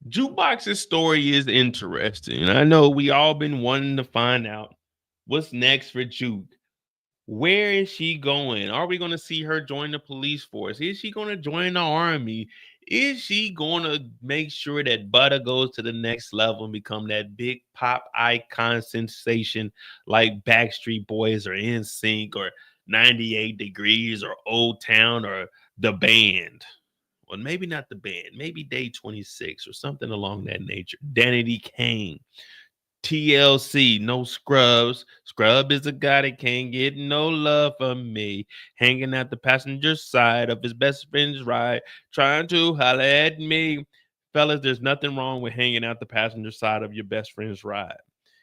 Jukebox's story is interesting. I know we all been wanting to find out what's next for Juke. Where is she going? Are we going to see her join the police force? Is she going to join the army? Is she going to make sure that Butter goes to the next level and become that big pop icon sensation like Backstreet Boys or NSYNC or 98 Degrees or Old Town or the band? Well, maybe not the band, maybe Day 26 or something along that nature. Danity Kane, TLC, no Scrubs. Scrub is a guy that can't get no love from me. Hanging at the passenger side of his best friend's ride, trying to holler at me. Fellas, there's nothing wrong with hanging out the passenger side of your best friend's ride.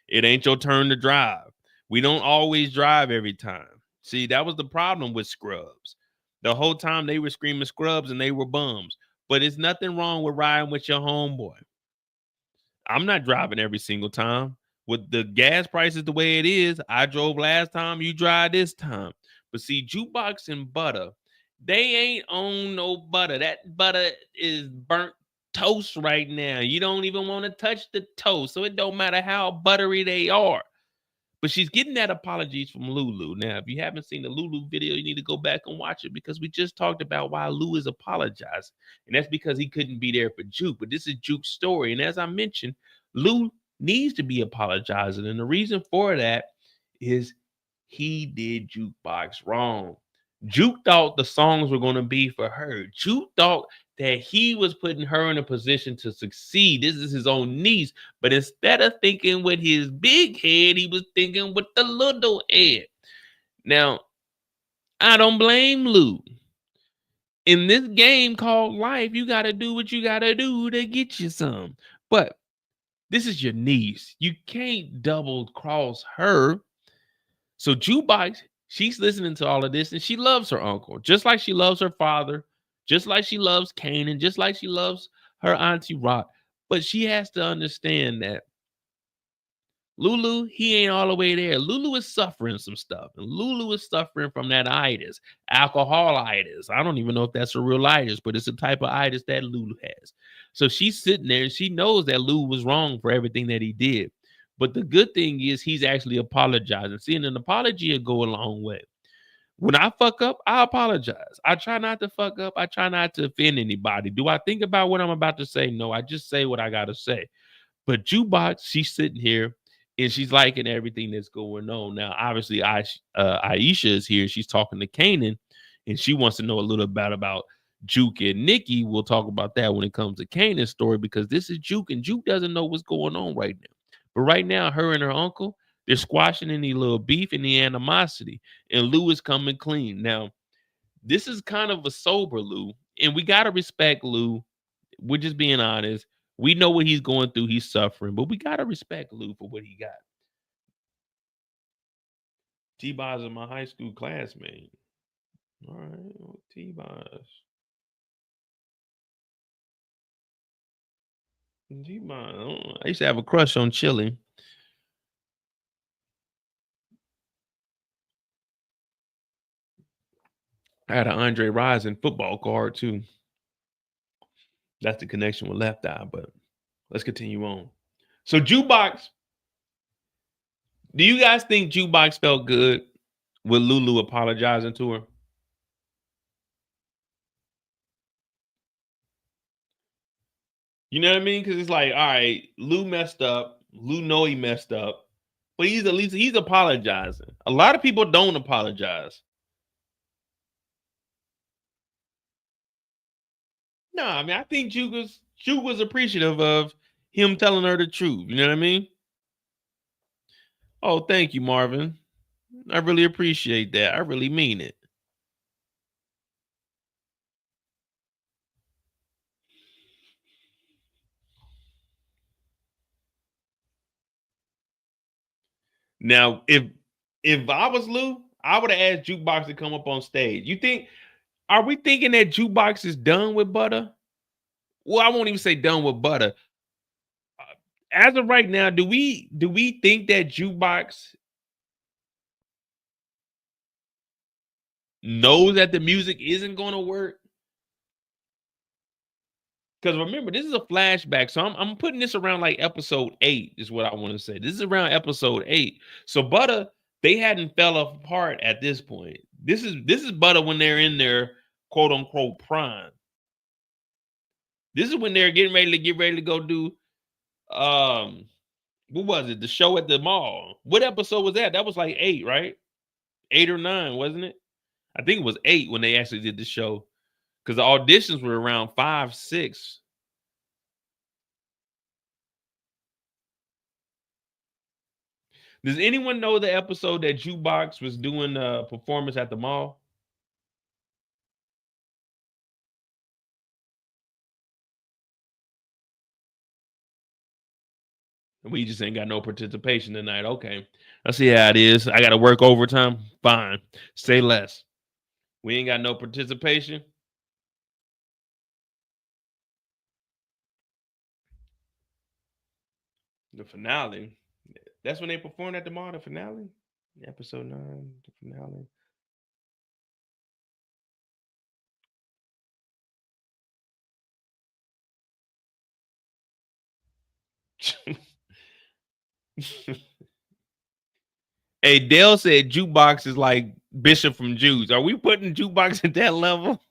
It ain't your turn to drive. We don't always drive every time. See, that was the problem with Scrubs. The whole time they were screaming Scrubs and they were bums. But it's nothing wrong with riding with your homeboy. I'm not driving every single time. With the gas prices the way it is, I drove last time, you drive this time. But see, Jukebox and Butter, they ain't on no butter. That butter is burnt toast right now. You don't even want to touch the toast. So it don't matter how buttery they are. But she's getting that apologies from Lulu. Now, if you haven't seen the Lulu video, you need to go back and watch it because we just talked about why Lou is apologizing. And that's because he couldn't be there for Juke. But this is Juke's story. And as I mentioned, Lou needs to be apologizing. And the reason for that is he did Jukebox wrong. Juke thought the songs were going to be for her. Juke thought that he was putting her in a position to succeed. This is his own niece. But instead of thinking with his big head, he was thinking with the little head. Now, I don't blame Lou. In this game called life, you got to do what you got to do to get you some. But this is your niece. You can't double cross her. So Jukebox, she's listening to all of this and she loves her uncle, just like she loves her father, just like she loves Kanan, just like she loves her auntie Rock. But she has to understand that Lulu, he ain't all the way there. Lulu is suffering some stuff, and Lulu is suffering from that itis, alcoholitis. I don't even know if that's a real itis, but it's a type of itis that Lulu has. So she's sitting there and she knows that Lulu was wrong for everything that he did. But the good thing is he's actually apologizing. Seeing an apology will go a long way. When I fuck up, I apologize. I try not to fuck up. I try not to offend anybody. Do I think about what I'm about to say? No, I just say what I gotta say. But Jukebox, she's sitting here and she's liking everything that's going on. Now, obviously, Aisha is here. She's talking to Kanan, and she wants to know a little bit about Juke and Nikki. We'll talk about that when it comes to Kanan's story because this is Juke, and Juke doesn't know what's going on right now. But right now, her and her uncle, they're squashing any little beef and the animosity, and Lou is coming clean. Now, this is kind of a sober Lou, and we gotta respect Lou. We're just being honest. We know what he's going through. He's suffering, but we gotta respect Lou for what he got. T-Boz is my high school classmate. All right, T-Boz. T-Boz. I used to have a crush on Chili. I had an Andre Rison football card too. That's the connection with Left Eye, but let's continue on. So Jukebox, do you guys think Jukebox felt good with Lulu apologizing to her? You know what I mean? Because it's like, all right, Lou messed up. Lou know he messed up, but he's at least he's apologizing. A lot of people don't apologize. No, I mean I think Juke was appreciative of him telling her the truth. You know what I mean? Oh, thank you, Marvin. I really appreciate that. I really mean it. Now, if I was Lou, I would have asked Jukebox to come up on stage. You think are we thinking that Jukebox is done with Butter? Well, I won't even say done with Butter. As of right now, do we think that Jukebox knows that the music isn't going to work? Because remember, this is a flashback. So I'm putting this around like episode 8, is what I want to say. This is around episode 8. So Butter, they hadn't fell apart at this point. This is Butter when they're in their quote unquote prime. This is when they're getting ready to go do what was it? The show at the mall. What episode was that? That was like 8, right? 8 or 9, wasn't it? I think it was 8 when they actually did the show. Because the auditions were around 5, 6. Does anyone know the episode that Jukebox was doing a performance at the mall? We just ain't got no participation tonight. Okay. I see how it is. I got to work overtime. Fine. Say less. We ain't got no participation. The finale. That's when they performed at the mall, the finale? Episode 9, the finale. Hey, Dale said Jukebox is like Bishop from Jews. Are we putting Jukebox at that level?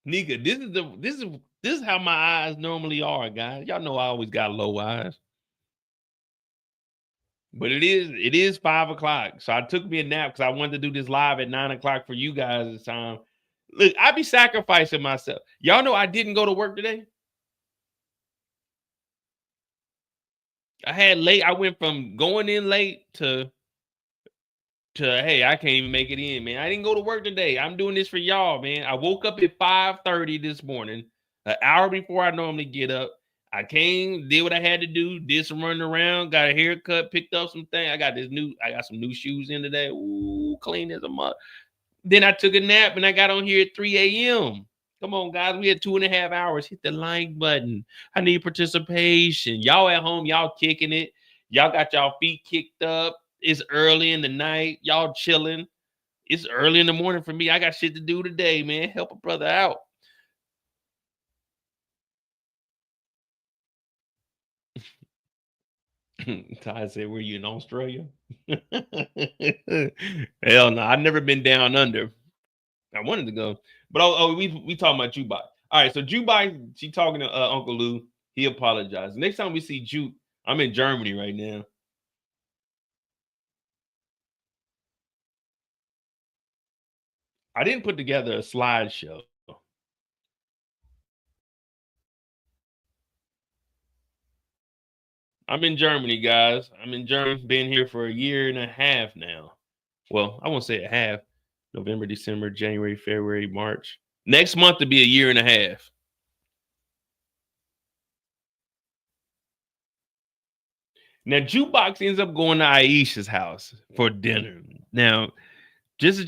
Nika, this is how my eyes normally are, guys. Y'all know I always got low eyes. But it is 5 o'clock. So I took me a nap because I wanted to do this live at 9 o'clock for you guys this time. Look, I be sacrificing myself. Y'all know I didn't go to work today. I had late. I went from going in late to hey, I can't even make it in, man. I didn't go to work today. I'm doing this for y'all, man. I woke up at 5:30 this morning, an hour before I normally get up. I came, did what I had to do, did some running around, got a haircut, picked up some things. I got some new shoes in today. Ooh, clean as a mug. Then I took a nap and I got on here at 3 a.m. Come on, guys. We had 2.5 hours. Hit the like button. I need participation. Y'all at home, y'all kicking it. Y'all got y'all feet kicked up. It's early in the night. Y'all chilling. It's early in the morning for me. I got shit to do today, man. Help a brother out. Ty said, "Were you in Australia?" Hell no, I've never been down under. I wanted to go, but we talking about Jukebox. All right, so Jukebox, she talking to Uncle Lou. He apologized. Next time we see Juke, I'm in Germany right now. I didn't put together a slideshow. I'm in Germany, guys. I'm in Germany. Been here for a year and a half now. Well, I won't say a half. November, December, January, February, March. Next month to be a year and a half. Now, Jukebox ends up going to Aisha's house for dinner. Now, just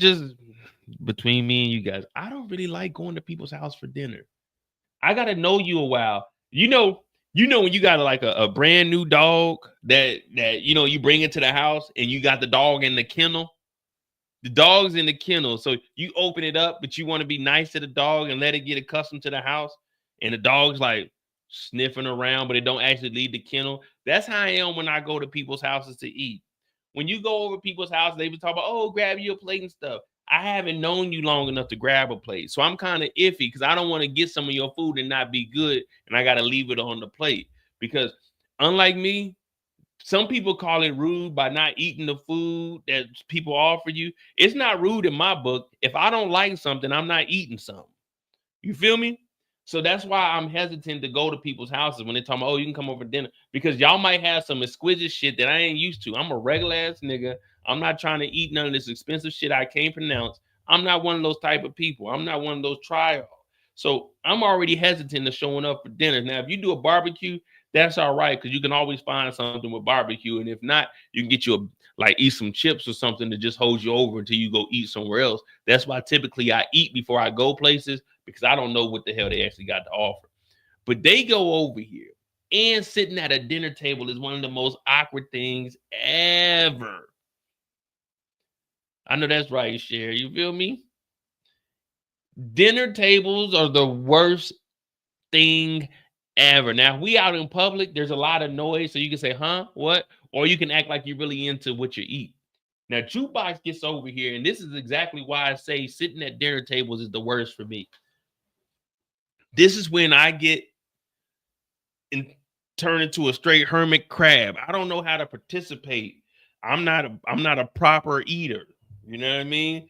between me and you guys, I don't really like going to people's house for dinner. I gotta know you a while. You know when you got like a brand new dog that you bring into the house and you got the dog in the kennel. The dog's in the kennel, so you open it up, but you want to be nice to the dog and let it get accustomed to the house. And the dog's like sniffing around, but it don't actually leave the kennel. That's how I am when I go to people's houses to eat. When you go over people's house, they be talking about, oh, grab you a plate and stuff. I haven't known you long enough to grab a plate. So I'm kind of iffy because I don't want to get some of your food and not be good. And I got to leave it on the plate. Because unlike me, some people call it rude by not eating the food that people offer you. It's not rude in my book. If I don't like something, I'm not eating something. You feel me? So that's why I'm hesitant to go to people's houses when they tell me, oh, you can come over for dinner. Because y'all might have some exquisite shit that I ain't used to. I'm a regular ass nigga. I'm not trying to eat none of this expensive shit I can't pronounce. I'm not one of those type of people. I'm not one of those try. So I'm already hesitant to showing up for dinner. Now, if you do a barbecue, that's all right because you can always find something with barbecue. And if not, you can get you eat some chips or something to just hold you over until you go eat somewhere else. That's why typically I eat before I go places because I don't know what the hell they actually got to offer. But they go over here and sitting at a dinner table is one of the most awkward things ever. I know that's right, Sherry. You feel me? Dinner tables are the worst thing ever. Now, if we out in public, there's a lot of noise, so you can say, huh, what? Or you can act like you're really into what you eat. Now, Jukebox gets over here, and this is exactly why I say sitting at dinner tables is the worst for me. This is when I get and turn into a straight hermit crab. I don't know how to participate. I'm not a proper eater. You know what I mean?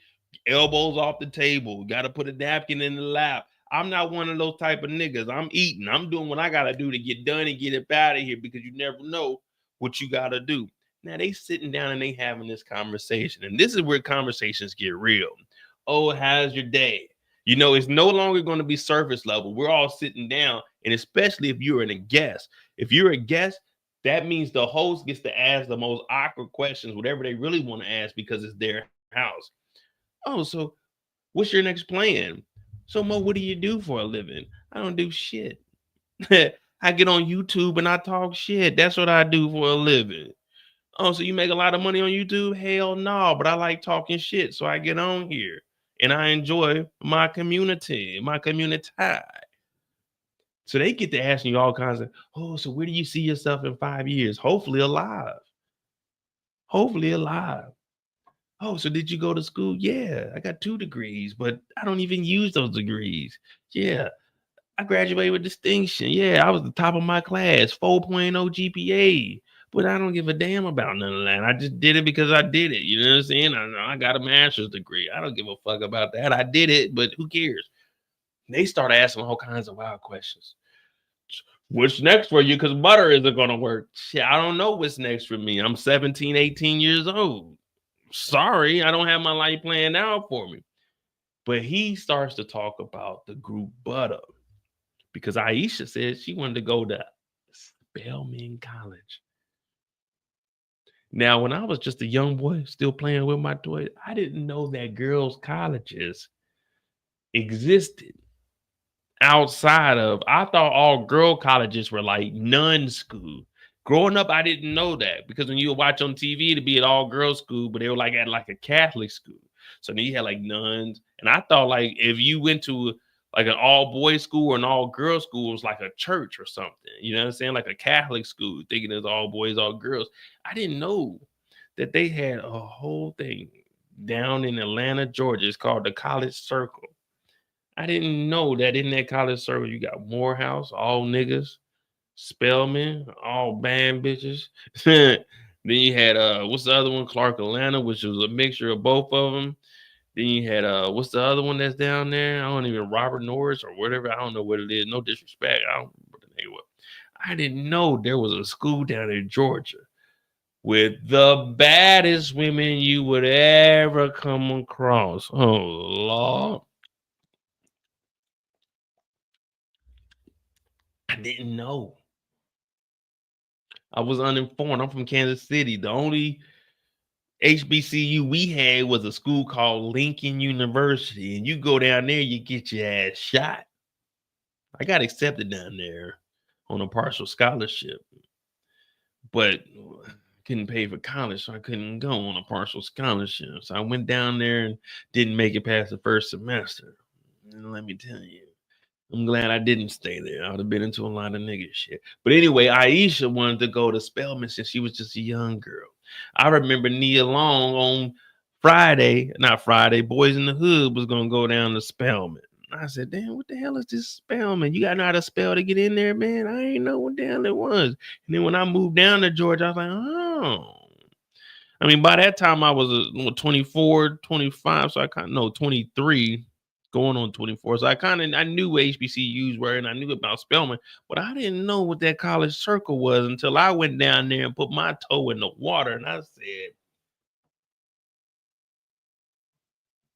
Elbows off the table. Got to put a napkin in the lap. I'm not one of those type of niggas. I'm eating. I'm doing what I gotta do to get done and get it out of here because you never know what you gotta do. Now they sitting down and they having this conversation, and this is where conversations get real. Oh, how's your day? You know, it's no longer going to be surface level. We're all sitting down, and especially if you're a guest. If you're a guest, that means the host gets to ask the most awkward questions, whatever they really want to ask, because it's their house. Oh, so what's your next plan? So, Mo, what do you do for a living? I don't do shit. I get on YouTube and I talk shit. That's what I do for a living. Oh, so you make a lot of money on YouTube? Hell no, but I like talking shit, so I get on here and I enjoy my community, my community. So they get to asking you all kinds of, oh, so where do you see yourself in 5 years? Hopefully alive. Hopefully alive. Oh, so did you go to school? Yeah, I got 2 degrees, but I don't even use those degrees. Yeah, I graduated with distinction. Yeah, I was the top of my class, 4.0 GPA. But I don't give a damn about none of that. I just did it because I did it. You know what I'm saying? I got a master's degree. I don't give a fuck about that. I did it, but who cares? They start asking all kinds of wild questions. What's next for you? Because butter isn't going to work. Shit, I don't know what's next for me. I'm 17, 18 years old. Sorry, I don't have my life planned out for me. But he starts to talk about the group butter because Aisha said she wanted to go to Spelman College. Now, when I was just a young boy still playing with my toys, I didn't know that girls' colleges existed outside of. I thought all girl colleges were like nun school. Growing up, I didn't know that because when you would watch on TV, it'd be at all girls school, but they were like at like a Catholic school. So then you had like nuns, and I thought like if you went to like an all boys school or an all girls school, it was like a church or something. You know what I'm saying? Like a Catholic school, thinking it's all boys, all girls. I didn't know that they had a whole thing down in Atlanta, Georgia. It's called the College Circle. I didn't know that in that college circle you got Morehouse, all niggas, Spelman, all band bitches. Then you had what's the other one? Clark Atlanta, which was a mixture of both of them. Then you had what's the other one that's down there? I don't even Robert Norris or whatever. I don't know what it is. No disrespect. I don't remember the name of it. I didn't know there was a school down in Georgia with the baddest women you would ever come across. Oh Lord. I didn't know. I was uninformed. I'm from Kansas City. The only HBCU we had was a school called Lincoln University. And you go down there, you get your ass shot. I got accepted down there on a partial scholarship, but couldn't pay for college, so I couldn't go on a partial scholarship. So I went down there and didn't make it past the first semester. And let me tell you, I'm glad I didn't stay there. I would have been into a lot of nigga shit. But anyway, Aisha wanted to go to Spelman since she was just a young girl. I remember Nia Long on Friday, not Friday, Boys in the Hood was gonna go down to Spelman. I said, damn, what the hell is this Spelman? You gotta know how to spell to get in there, man. I ain't know what the hell it was. And then when I moved down to Georgia, I was like, oh. I mean, by that time I was 24, 25, so I kind of know 23, going on 24. So I knew what HBCUs were and I knew about Spelman, but I didn't know what that college circle was until I went down there and put my toe in the water and I said,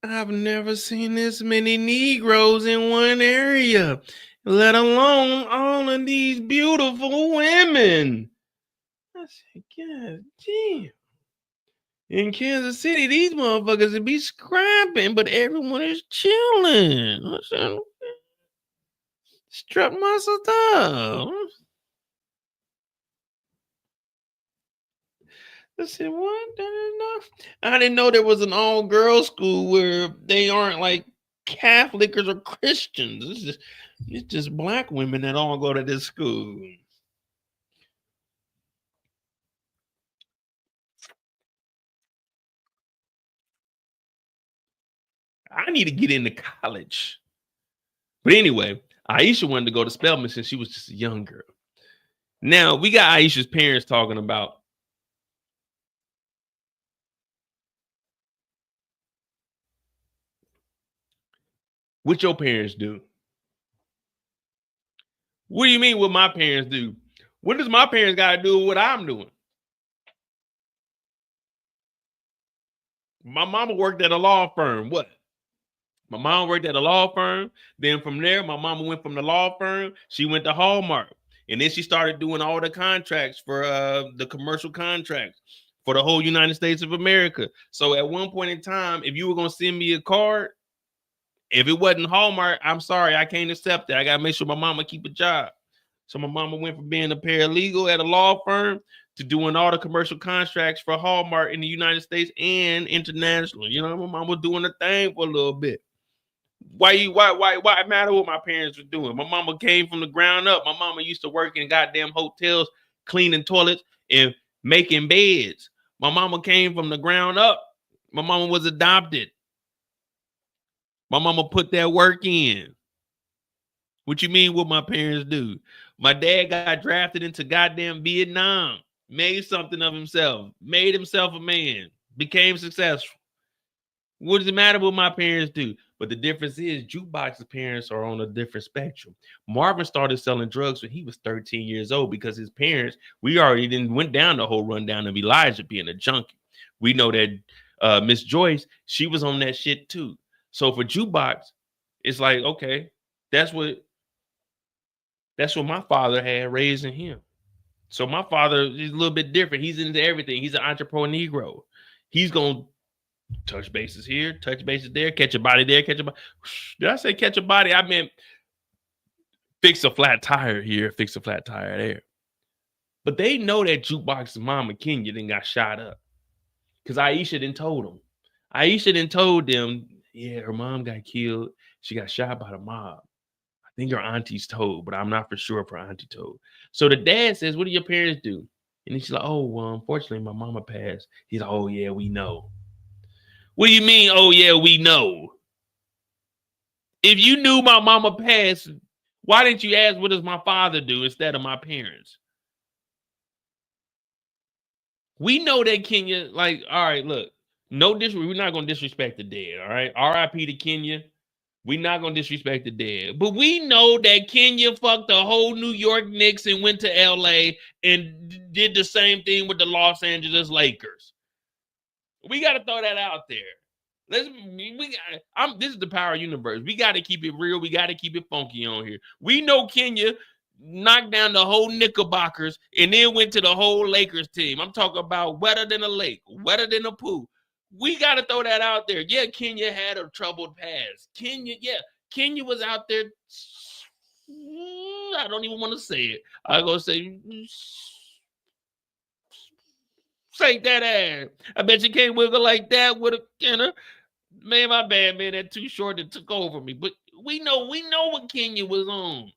I've never seen this many Negroes in one area, let alone all of these beautiful women. I said, God damn. In Kansas City, these motherfuckers would be scrapping, but everyone is chilling. I said, strut my stuff. I said, what? I didn't know there was an all girls school where they aren't like Catholics or Christians. It's just black women that all go to this school. I need to get into college. But anyway, Aisha wanted to go to Spelman since she was just a young girl. Now we got Aisha's parents talking about what your parents do. What do you mean what my parents do? What does my parents got to do with what I'm doing? My mama worked at a law firm. What? My mom worked at a law firm. Then from there, my mama went from the law firm. She went to Hallmark. And then she started doing all the contracts for the commercial contracts for the whole United States of America. So at one point in time, if you were going to send me a card, if it wasn't Hallmark, I'm sorry, I can't accept that. I got to make sure my mama keep a job. So my mama went from being a paralegal at a law firm to doing all the commercial contracts for Hallmark in the United States and international. You know, my mom was doing the thing for a little bit. Why it matter what my parents were doing? My mama came from the ground up. My mama used to work in goddamn hotels, cleaning toilets and making beds. My mama came from the ground up. My mama was adopted. My mama put that work in. What you mean what my parents do? My dad got drafted into goddamn Vietnam, made something of himself, made himself a man, became successful. What does it matter what my parents do? But the difference is Jukebox's parents are on a different spectrum. Marvin started selling drugs when he was 13 years old because his parents, we already didn't went down the whole rundown of Elijah being a junkie. We know that Miss Joyce, she was on that shit too. So for Jukebox, it's like, okay, that's what my father had raising him. So my father is a little bit different. He's into everything. He's an entrepreneur Negro. He's gonna touch bases here, touch bases there, catch a body there, catch a body. Did I say catch a body? I meant fix a flat tire here, fix a flat tire there. But they know that Jukebox's mama Kenya then got shot up because Aisha didn't told them. Aisha didn't told them, yeah, her mom got killed. She got shot by the mob. I think her auntie's told, but I'm not for sure if her auntie told. So the dad says, what do your parents do? And she's like, oh, well, unfortunately, my mama passed. He's like, oh, yeah, we know. What do you mean, oh, yeah, we know? If you knew my mama passed, why didn't you ask what does my father do instead of my parents? We know that Kenya, like, all right, look, no disrespect. We're not going to disrespect the dead, all right? RIP to Kenya. We're not going to disrespect the dead. But we know that Kenya fucked the whole New York Knicks and went to LA and did the same thing with the Los Angeles Lakers. We got to throw that out there. This is the power universe. We got to keep it real. We got to keep it funky on here. We know Kenya knocked down the whole Knickerbockers and then went to the whole Lakers team. I'm talking about wetter than a lake, wetter than a pool. We got to throw that out there. Yeah, Kenya had a troubled past. Kenya was out there. I don't even want to say it. I'm going to say that ass. I bet you can't wiggle like that with a man, my bad, man. That too short that took over me. But we know what Kenya was on.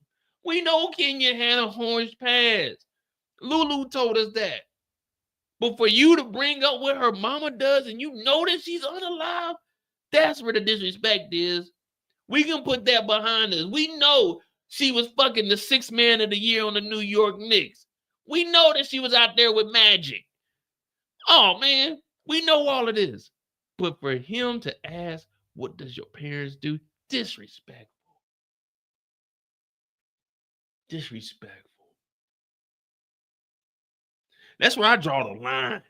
We know Kenya had a orange past. Lulu told us that. But for you to bring up what her mama does and you know that she's unalive, that's where the disrespect is. We can put that behind us. We know she was fucking the sixth man of the year on the New York Knicks. We know that she was out there with Magic. Oh, man, we know all of this. But for him to ask, what does your parents do? Disrespectful. Disrespectful. That's where I draw the line.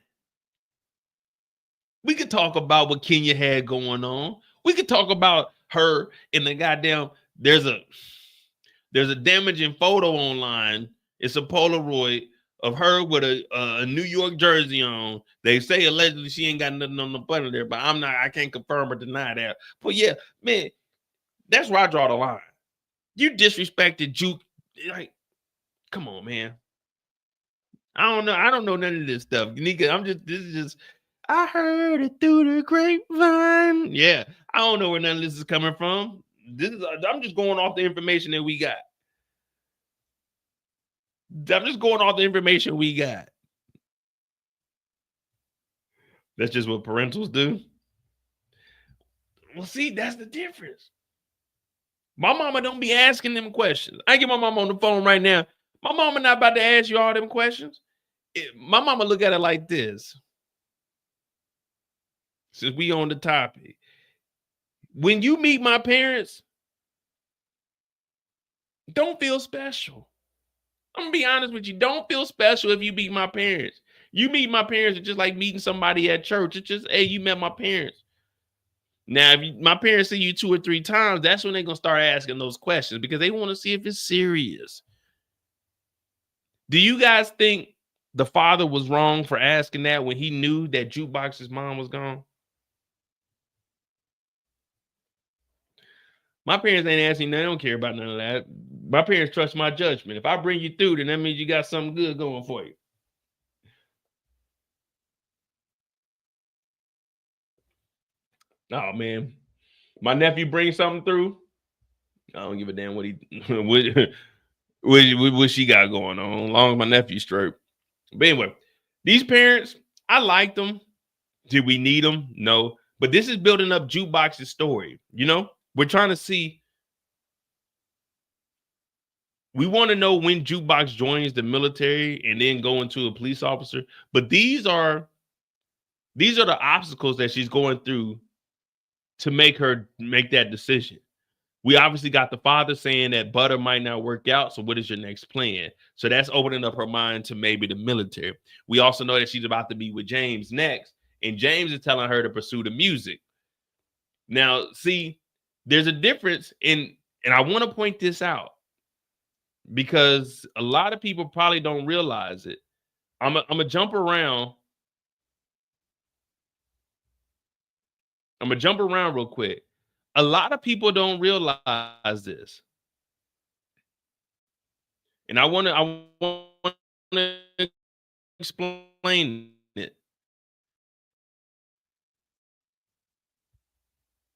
We could talk about what Kenya had going on. We could talk about her in the goddamn. There's a damaging photo online. It's a Polaroid of her with a New York jersey on. They say allegedly she ain't got nothing on the button there, but I can't confirm or deny that. But yeah, man, that's where I draw the line. You disrespected Juke. Like, come on, man. I don't know. I don't know none of this stuff. Nika, this is just, I heard it through the grapevine. Yeah, I don't know where none of this is coming from. This is I'm just going off the information that we got. I'm just going off the information we got. That's just what parentals do. Well, see, that's the difference. My mama don't be asking them questions. I get my mama on the phone right now. My mama not about to ask you all them questions. My mama look at it like this. Since we on the topic, when you meet my parents, don't feel special. I'm gonna be honest with you. Don't feel special if you meet my parents. You meet my parents, it's just like meeting somebody at church. It's just, hey, you met my parents. Now, if my parents see you 2 or 3 times, that's when they're gonna start asking those questions because they want to see if it's serious. Do you guys think the father was wrong for asking that when he knew that Jukebox's mom was gone? My parents ain't asking. They don't care about none of that. My parents trust my judgment. If I bring you through, then that means you got something good going for you. Oh man, my nephew brings something through. I don't give a damn what he what she got going on. As long as my nephew's straight. But anyway, these parents, I like them. Did we need them? No. But this is building up Jukebox's story. You know, we're trying to see. We want to know when Jukebox joins the military and then go into a police officer. But these are the obstacles that she's going through to make her make that decision. We obviously got the father saying that butter might not work out. So, what is your next plan? So, that's opening up her mind to maybe the military. We also know that she's about to be with James next, and James is telling her to pursue the music. Now, see, there's a difference and I want to point this out because a lot of people probably don't realize it. I'm a jump around. I'm gonna jump around real quick. A lot of people don't realize this, and I want to explain it.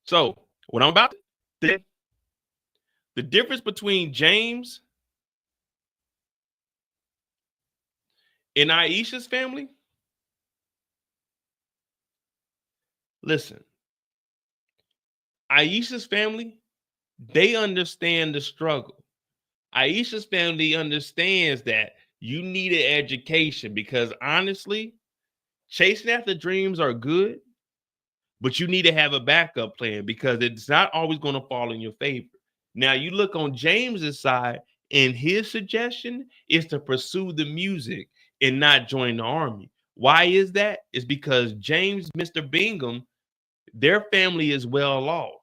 So, what I'm about to, the difference between James and Aisha's family. Listen, Aisha's family, they understand the struggle. Aisha's family understands that you need an education because honestly, chasing after dreams are good, but you need to have a backup plan because it's not always going to fall in your favor. Now, you look on James's side, and his suggestion is to pursue the music and not join the army. Why is that? It's because James, Mr. Bingham, their family is well off.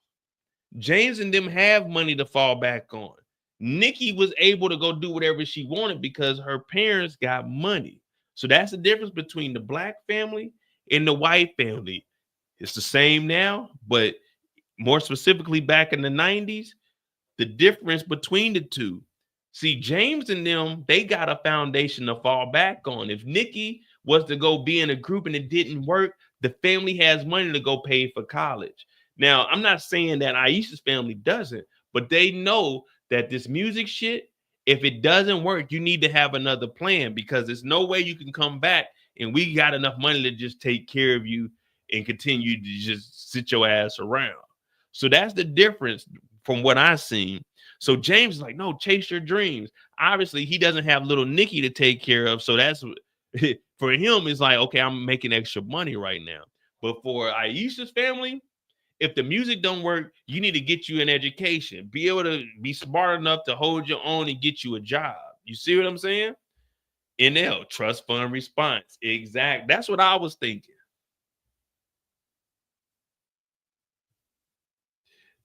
James and them have money to fall back on. Nikki was able to go do whatever she wanted because her parents got money. So that's the difference between the black family and the white family. It's the same now, but more specifically back in the 90s, the difference between the two. See, James and them, they got a foundation to fall back on. If Nikki was to go be in a group and it didn't work, the family has money to go pay for college. Now, I'm not saying that Aisha's family doesn't, but they know that this music shit, if it doesn't work, you need to have another plan because there's no way you can come back and we got enough money to just take care of you and continue to just sit your ass around. So that's the difference from what I've seen. So James is like, no, chase your dreams. Obviously, he doesn't have little Nikki to take care of. So that's for him, it's like, okay, I'm making extra money right now. But for Aisha's family, if the music don't work, you need to get you an education. Be able to be smart enough to hold your own and get you a job. You see what I'm saying? NL, trust fund response. Exact. That's what I was thinking.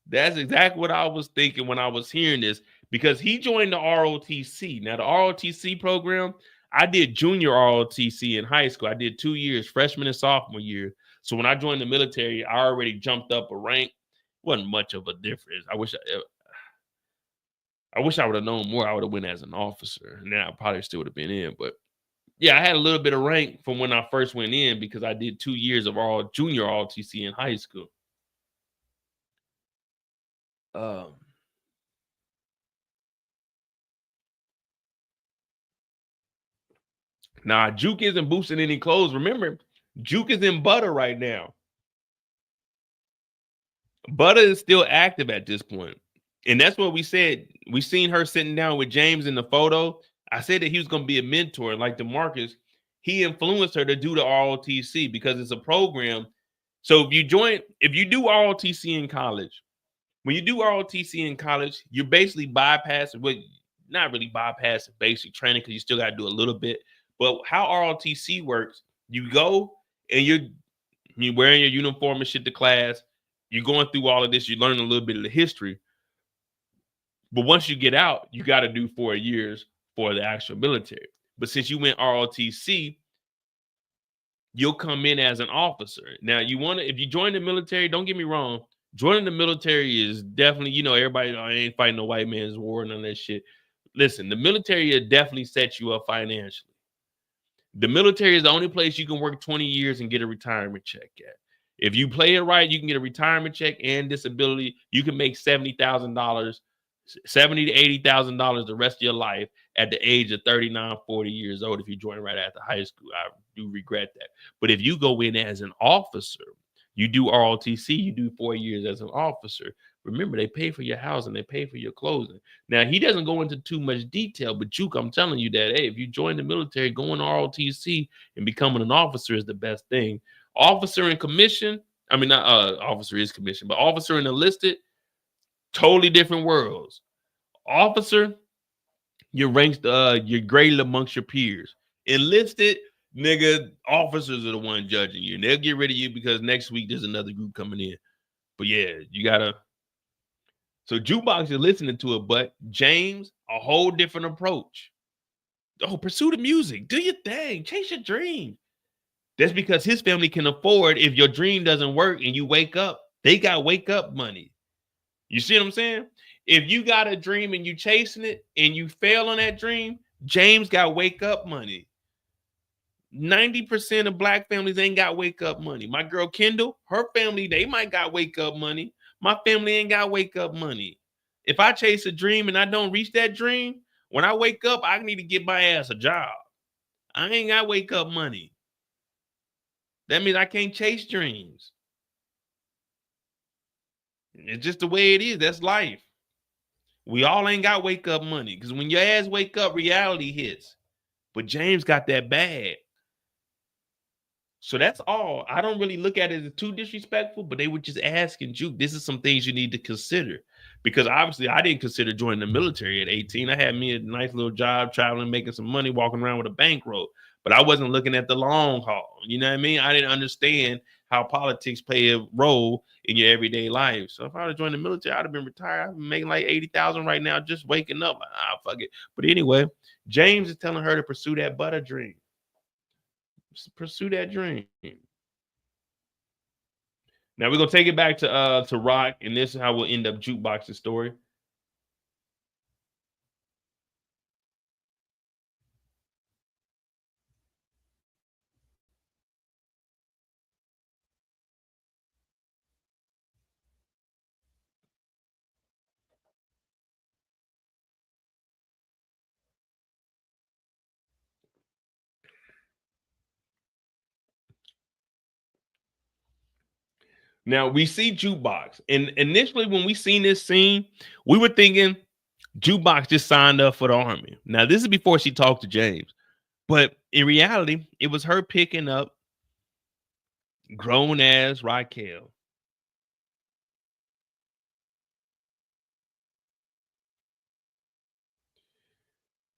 That's exactly what I was thinking when I was hearing this because he joined the ROTC. Now, the ROTC program, I did junior ROTC in high school. I did 2 years, freshman and sophomore year. So when I joined the military, I already jumped up a rank. Wasn't much of a difference. I wish I would have known more. I would have went as an officer. Now I probably still would have been in, but Yeah, I had a little bit of rank from when I first went in because I did 2 years of all junior ROTC in high school. Um, Nah, Juke isn't boosting any clothes. Remember, Juke is in Butter right now. Butter is still active at this point. And that's what we said. We seen her sitting down with James in the photo. I said that he was going to be a mentor, like DeMarcus. He influenced her to do the ROTC because it's a program. So if you do ROTC in college, when you do ROTC in college, you're basically bypassing, well, not really bypassing basic training because you still got to do a little bit. But how ROTC works, you go and you're wearing your uniform and shit to class. You're going through all of this. You're learning a little bit of the history. But once you get out, you got to do 4 years for the actual military. But since you went ROTC, you'll come in as an officer. Now, if you join the military, don't get me wrong, joining the military is definitely, everybody, I ain't fighting no white man's war and none of that shit. Listen, the military will definitely set you up financially. The military is the only place you can work 20 years and get a retirement check at. If you play it right, you can get a retirement check and disability. You can make $70,000, $70 to $80,000 the rest of your life at the age of 39, 40 years old if you join right after high school. I do regret that. But if you go in as an officer, you do ROTC, you do 4 years as an officer. Remember, they pay for your housing, they pay for your clothing. Now, he doesn't go into too much detail, but Juke, I'm telling you that, hey, if you join the military, going to ROTC and becoming an officer is the best thing. Officer and commission, I mean, not officer is commission, but officer and enlisted, totally different worlds. Officer, you're graded amongst your peers. Enlisted, nigga, officers are the one judging you. And they'll get rid of you because next week there's another group coming in. But yeah, you gotta. So Jukebox is listening to it, but James, a whole different approach. Oh, pursue the music, do your thing, chase your dream. That's because his family can afford if your dream doesn't work and you wake up, they got wake up money. You see what I'm saying? If you got a dream and you chasing it and you fail on that dream, James got wake up money. 90% of black families ain't got wake up money. My girl Kendall, her family, they might got wake up money. My family ain't got wake up money. If I chase a dream and I don't reach that dream, when I wake up, I need to get my ass a job. I ain't got wake up money. That means I can't chase dreams. It's just the way it is. That's life. We all ain't got wake up money because when your ass wake up, reality hits. But James got that bag. So that's all. I don't really look at it as too disrespectful, but they were just asking Juke, this is some things you need to consider. Because obviously I didn't consider joining the military at 18. I had me a nice little job, traveling, making some money, walking around with a bankroll. But I wasn't looking at the long haul. You know what I mean? I didn't understand how politics play a role in your everyday life. So if I would have joined the military, I'd have been retired. I'd be making like 80,000 right now, just waking up. Fuck it. But anyway, James is telling her to pursue that butter dream. Pursue that dream. Now we're gonna take it back to Rock, and this is how we'll end up Jukebox's story. Now we see Jukebox, and initially when we seen this scene, we were thinking Jukebox just signed up for the army. Now this is before she talked to James, but in reality, it was her picking up grown ass Raquel.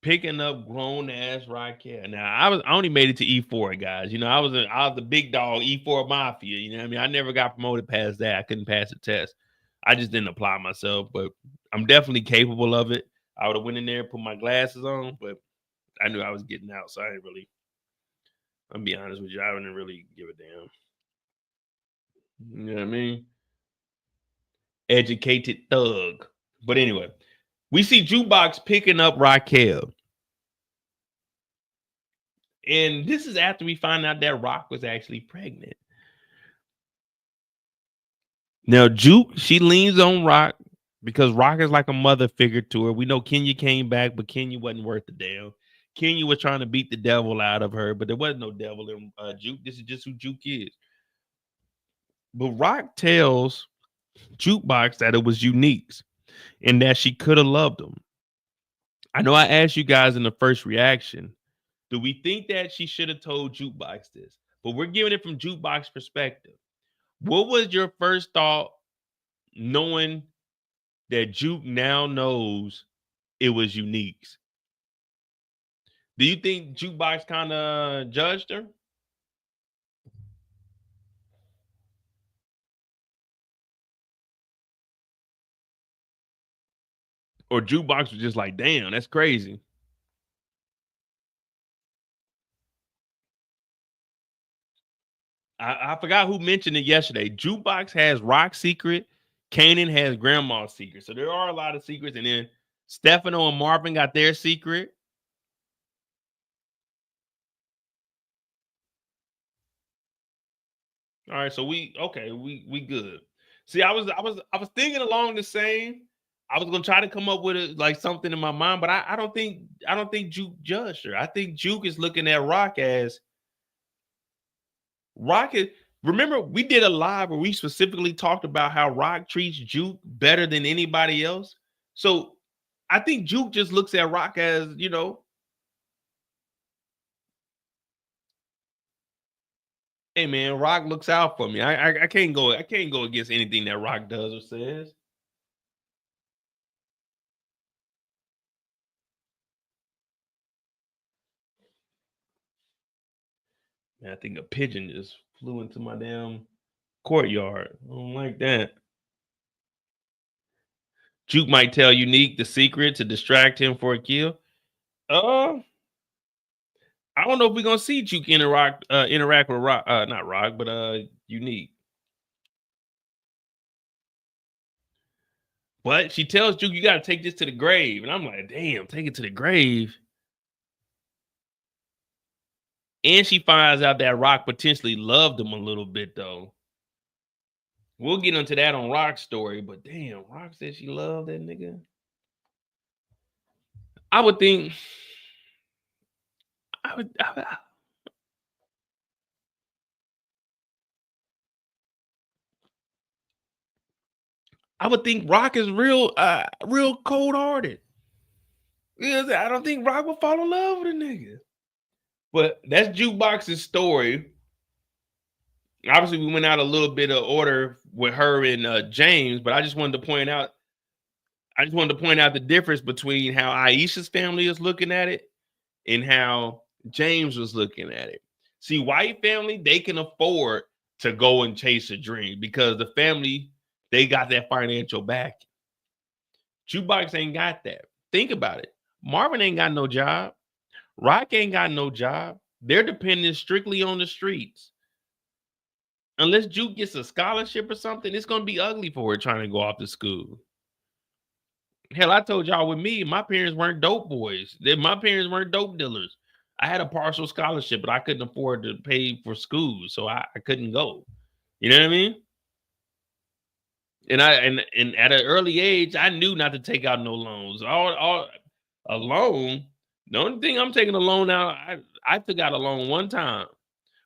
Picking up grown ass Raquel. Now I only made it to E4, guys. I was the big dog E4 mafia. You know what I mean? I never got promoted past that. I couldn't pass the test. I just didn't apply myself, but I'm definitely capable of it. I would have went in there, put my glasses on, but I knew I was getting out, so I didn't really. I'm be honest with you, I didn't really give a damn. You know what I mean? Educated thug. But anyway, we see Jukebox picking up Raquel. And this is after we find out that Rock was actually pregnant. Now, Juke, she leans on Rock because Rock is like a mother figure to her. We know Kenya came back, but Kenya wasn't worth a damn. Kenya was trying to beat the devil out of her, but there was no devil in Juke. This is just who Juke is. But Rock tells Jukebox that it was Unique's and that she could have loved him. I know I asked you guys in the first reaction, do we think that she should have told Jukebox this? But we're giving it from Jukebox perspective. What was your first thought knowing that Juke now knows it was Unique's? Do you think Jukebox kind of judged her? Or Jukebox was just like, damn, that's crazy. I forgot who mentioned it yesterday. Jukebox has Rock's secret. Kanan has Grandma's secret. So there are a lot of secrets. And then Stefano and Marvin got their secret. All right, so we good. See, I was thinking along the same. I was gonna try to come up with like something in my mind, but I don't think Juke judged her. I think Juke is looking at Rock as Rock is. Remember, we did a live where we specifically talked about how Rock treats Juke better than anybody else. So I think Juke just looks at Rock as, hey man, Rock looks out for me. I can't go against anything that Rock does or says. Man, I think a pigeon just flew into my damn courtyard. I don't like that. Juke might tell Unique the secret to distract him for a kill. Uh, I don't know if we're gonna see Juke interact with Rock, not Rock, but Unique. But she tells Juke, you gotta take this to the grave. And I'm like, damn, take it to the grave. And she finds out that Rock potentially loved him a little bit, though. We'll get into that on Rock's story, but damn, Rock said she loved that nigga. I would think I would think Rock is real cold hearted. I don't think Rock would fall in love with a nigga. But that's Jukebox's story. Obviously, we went out a little bit of order with her and James, but I just wanted to point out the difference between how Aisha's family is looking at it and how James was looking at it. See, white family, they can afford to go and chase a dream because the family, they got that financial back. Jukebox ain't got that. Think about it. Marvin ain't got no job. Rock ain't got no job. They're dependent strictly on the streets. Unless Juke gets a scholarship or something, it's gonna be ugly for her trying to go off to school. Hell, I told y'all with me, my parents weren't dope boys. My parents weren't dope dealers. I had a partial scholarship, but I couldn't afford to pay for school, so I couldn't go. You know what I mean? And at an early age, I knew not to take out no loans. All a loan. The only thing I'm taking a loan out, I took out a loan one time.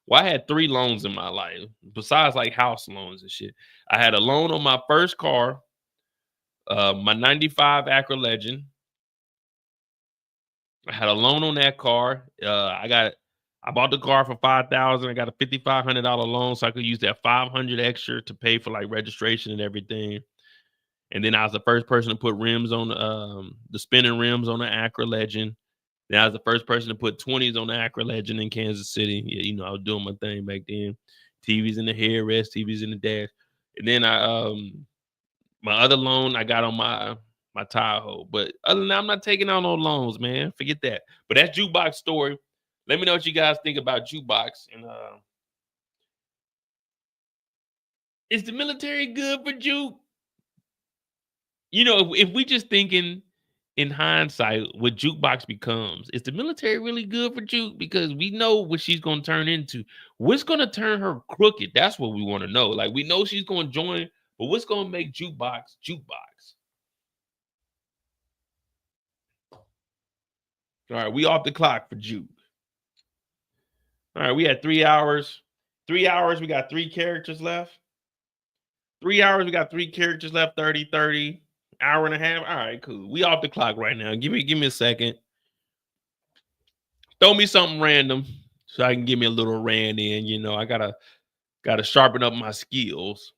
Well, I had three loans in my life, besides like house loans and shit. I had a loan on my first car, my '95 Acura Legend. I had a loan on that car. I bought the car for 5,000. I got a $5,500 loan, so I could use that 500 extra to pay for like registration and everything. And then I was the first person to put rims on the spinning rims on the Acura Legend. Then I was the first person to put 20s on the Acura Legend in Kansas City. Yeah, I was doing my thing back then. TVs in the headrest, TVs in the dash. And then my other loan I got on my Tahoe. But other than that, I'm not taking out no loans, man. Forget that. But that's Jukebox story. Let me know what you guys think about Jukebox. And is the military good for Juke? If we just thinking in hindsight what Jukebox becomes. Is the military really good for Juke? Because we know what she's gonna turn into. What's gonna turn her crooked? That's what we want to know. Like we know she's gonna join, but what's gonna make Jukebox Jukebox? All right, we off the clock for Juke. All right, we had 3 hours. 3 hours, we got three characters left. 3 hours, we got three characters left. 30, 30, hour and a half. All right, cool. We off the clock right now. Give me a second. Throw me something random so I can give me a little rand in. I gotta sharpen up my skills.